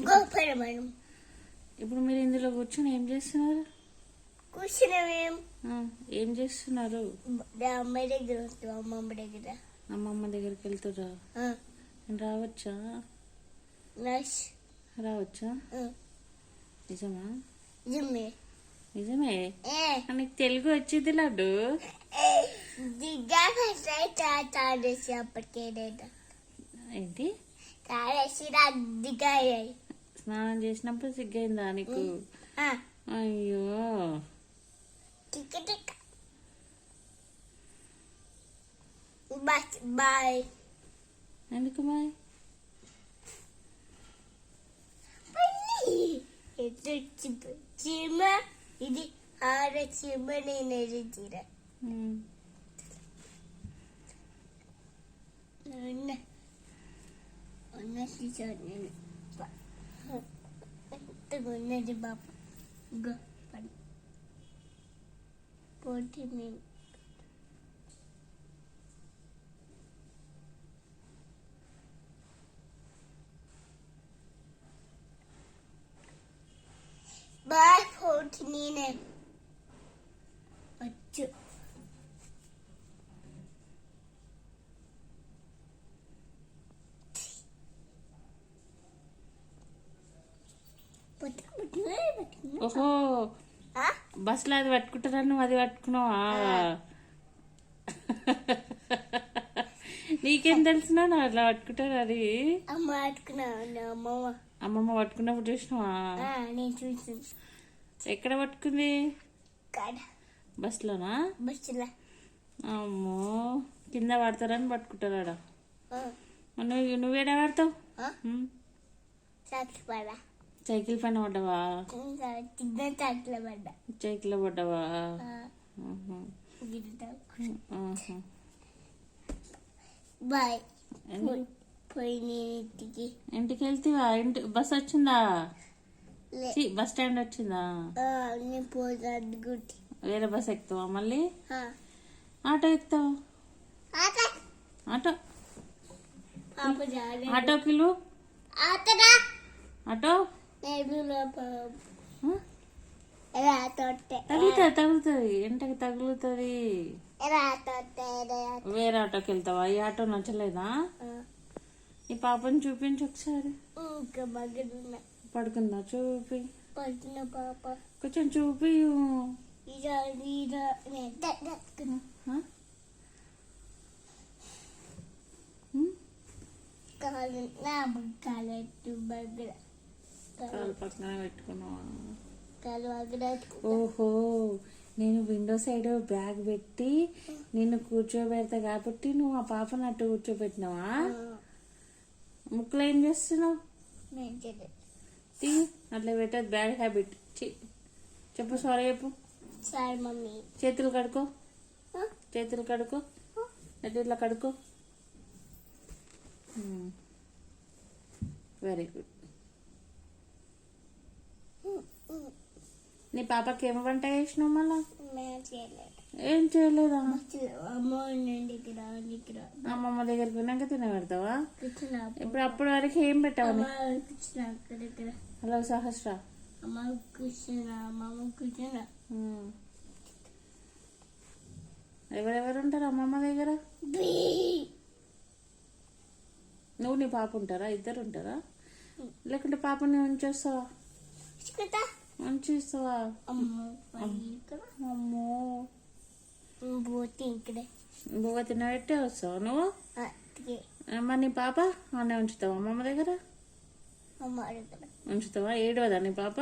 గోపరమణం. ఇప్పుడు మీరు ఇందులో కూర్చొని ఏం చేస్తున్నారు? కూర్చున్నామేం. ఏం చేస్తున్నారు? అమ్మాయి దగ్గర వస్తాం. అమ్మమ్మ దగ్గర. అమ్మమ్మ దగ్గరికి వెళ్తురా? రావచ్చా? రావచ్చా? నిజమా? నిజమే. నిజమే. నీకు తెలుగు వచ్చింది లడ్డు? ఏంటి? స్నానం చేసినప్పుడు సిగ్గైందా నీకు? అయ్యో. బాయ్. ఎందుకు బాయ్? చీమ ఇది ఆడ చీమ. నేను చీర ఉన్నది బాబా. పోటీ మేము బాయ్. పోటీ నేనే వచ్చు. ఓహో, బస్సులో అది పట్టుకుంటారా? నువ్వు అది పట్టుకున్నావా? నీకేం తెలిసినా నా అట్లా పట్టుకుంటారు? అది అమ్మమ్మ పట్టుకున్నప్పుడు చూసినావా? నేను చూసాను. ఎక్కడ పట్టుకుంది? బస్సులోనా? బస్సులో. అమ్మో, కింద పడతారని పట్టుకుంటారా? నువ్వేడా పడతావు? సైకిల్ పైన పడ్డావా? సైకిల్ పడ్డావా? బాయ్. ఇంటికి వెళ్తేవా? బస్ వచ్చిందా? బస్ స్టాండ్ వచ్చిందా? వేరే బస్ ఎక్కుతావా మళ్ళీ? ఆటో ఎక్కుతావా? ఆటో ఆటో కిలో ఆటో తగులుతుంది. ఎంటకి తగులుతుంది. వేరే ఆటోకి వెళ్తావా? ఈ ఆటో నచ్చలేదా? ఈ పాపని చూపించు ఒకసారి. పడుకుందా? చూపి. కొంచెం చూపి. పక్కన పెట్టుకున్నావా? ఓహో, నేను విండో సైడ్ బ్యాగ్ పెట్టి నిన్ను కూర్చోబెడతా కాబట్టి నువ్వు ఆ పాపను అట్టు కూర్చోబెట్టినావా? ముక్కులో ఏం చేస్తున్నావు? అట్లా పెట్టదు, బ్యాడ్ హ్యాబిట్. చెప్పు సారీ చెప్పు. Sorry mummy. చేతులు కడుకో. చేతులు కడుకో. ఇట్లా కడుకో. Very good. నీ పాపకి ఏమో వంట చేసినావు మళ్ళా? ఏం చేయలేదా? అమ్మమ్మ దగ్గరికి విన్నాక తినబెడతావా? ఇప్పుడు అప్పటి వరకు ఏం పెట్టావు? హలో సహస్ర. ఎవరెవరు ఉంటారు అమ్మమ్మ దగ్గర? నువ్వు నీ పాప ఉంటారా? ఇద్దరు ఉంటారా? లేకుంటే పాపని ఉంచేస్తావా? ఉంచేస్తావా? అమ్మో, బువ్వ తినబెట్టే వస్తావా నువ్వు? మరి నీ పాప అన్నీ ఉంచుతావా అమ్మమ్మ దగ్గర? ఉంచుతావా? ఏడవదా నీ పాప?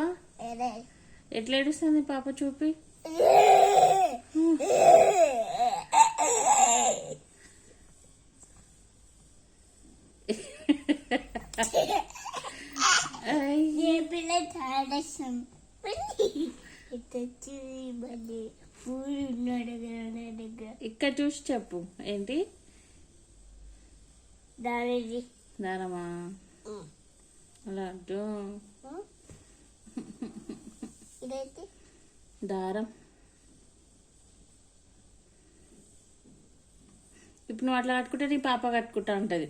ఎట్లా ఏడుస్తుంది నీ పాప? చూపి. ఇక్కడ చూసి చెప్పు. ఏంటి? దారమా? లడ్డు దారం. ఇప్పుడు నువ్వు అట్లా కట్టుకుంటే నీ పాప కట్టుకుంటా ఉంటుంది.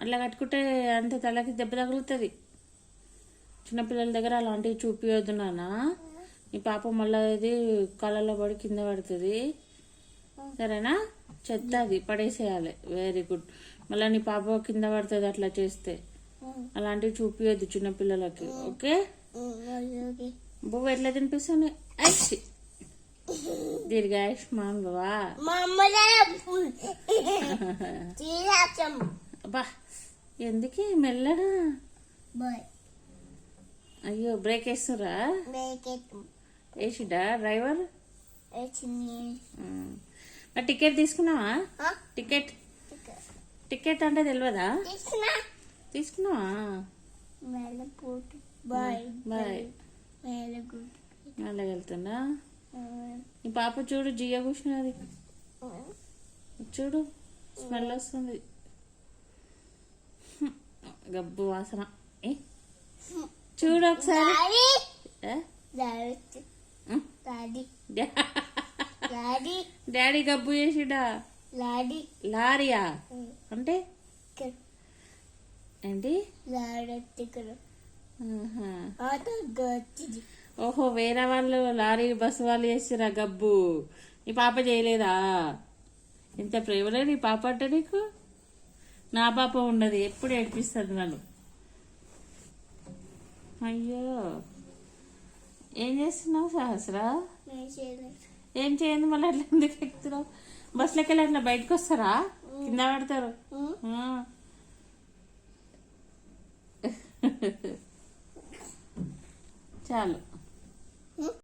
అట్లా కట్టుకుంటే అంత తలకి దెబ్బ తగులుతుంది. చిన్నపిల్లల దగ్గర అలాంటివి చూపియొద్దు నాన్న. నీ పాప మళ్ళీ ఇది కళ్ళలో పడి కింద పడుతుంది. సరేనా? చెత్త అది పడేసేయాలి. Very good. మళ్ళీ నీ పాప కింద పడుతుంది అట్లా చేస్తే. అలాంటివి చూపియొద్దు చిన్నపిల్లలకి. ఓకే? బువ్వ ఎట్లా తినిపిస్తుంది? ఐసి దీర్ఘాయుష్మాన్ బావా. అబ్బా ఎందుకే మెల్లగా? అయ్యో బ్రేక్ వేస్తురా? వేసిడా డ్రైవర్? టికెట్ తీసుకున్నావా? టికెట్ అంటే తెలియదా? తీసుకున్నావా? బాయ్ మళ్ళీ వెళ్తున్నా. ఈ పాప చూడు జియ కూర్చున్నది. చూడు స్మెల్ వస్తుంది. గబ్బు వాసన. చూడు ఒకసారి. డాడీ గబ్బు చేసిడా? లారీయా అంటే ఏంటి? ఓహో వేరే వాళ్ళు లారీ బస్సు వాళ్ళు చేసిరా గబ్బు. నీ పాప చేయలేదా? ఇంత ప్రేమలే నీ పాప అంటే నీకు? నా పాప ఉండదు, ఎప్పుడు ఏడిపిస్తుంది నన్ను. అయ్యో ఏం చేస్తున్నావు సహస్రా? ఏం చేయండి మళ్ళీ అట్లా ఎందుకు ఎక్కుతున్నావు? బస్సులోకి వెళ్ళి అట్లా బయటకు వస్తారా? కింద పడతారు. చాలు.